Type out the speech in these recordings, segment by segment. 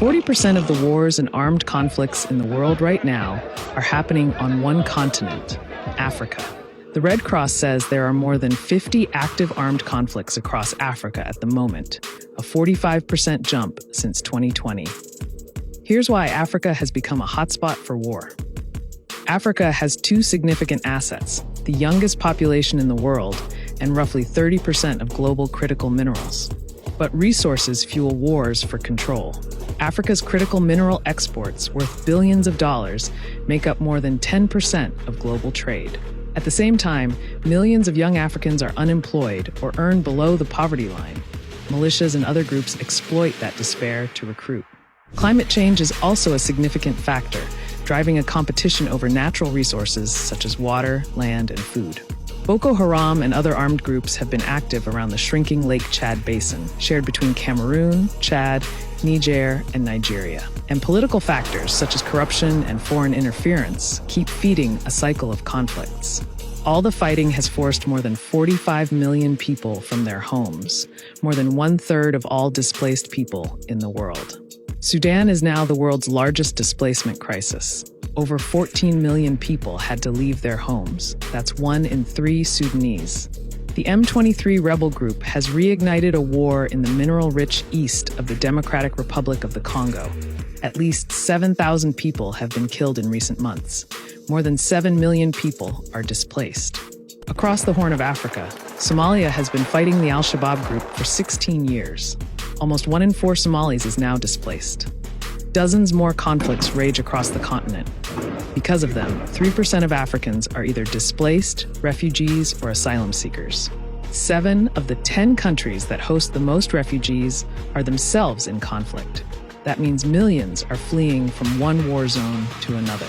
40% of the wars and armed conflicts in the world right now are happening on one continent, Africa. The Red Cross says there are more than 50 active armed conflicts across Africa at the moment, a 45% jump since 2020. Here's why Africa has become a hotspot for war. Africa has two significant assets: the youngest population in the world and roughly 30% of global critical minerals. But resources fuel wars for control. Africa's critical mineral exports, worth billions of dollars, make up more than 10% of global trade. At the same time, millions of young Africans are unemployed or earn below the poverty line. Militias and other groups exploit that despair to recruit. Climate change is also a significant factor, driving a competition over natural resources such as water, land, and food. Boko Haram and other armed groups have been active around the shrinking Lake Chad basin, shared between Cameroon, Chad, Niger, and Nigeria. And political factors such as corruption and foreign interference keep feeding a cycle of conflicts. All the fighting has forced more than 45 million people from their homes, more than 1/3 of all displaced people in the world. Sudan is now the world's largest displacement crisis. Over 14 million people had to leave their homes. That's 1 in 3 Sudanese. The M23 rebel group has reignited a war in the mineral-rich east of the Democratic Republic of the Congo. At least 7,000 people have been killed in recent months. More than 7 million people are displaced. Across the Horn of Africa, Somalia has been fighting the Al-Shabaab group for 16 years. Almost 1 in 4 Somalis is now displaced. Dozens more conflicts rage across the continent. Because of them, 3% of Africans are either displaced, refugees, or asylum seekers. 7 of the 10 countries that host the most refugees are themselves in conflict. That means millions are fleeing from one war zone to another.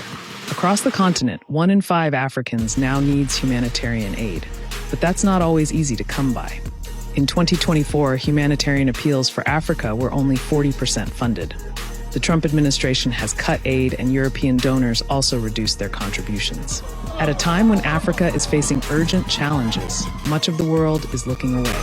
Across the continent, 1 in 5 Africans now needs humanitarian aid, but that's not always easy to come by. In 2024, humanitarian appeals for Africa were only 40% funded. The Trump administration has cut aid, and European donors also reduced their contributions. At a time when Africa is facing urgent challenges, much of the world is looking away.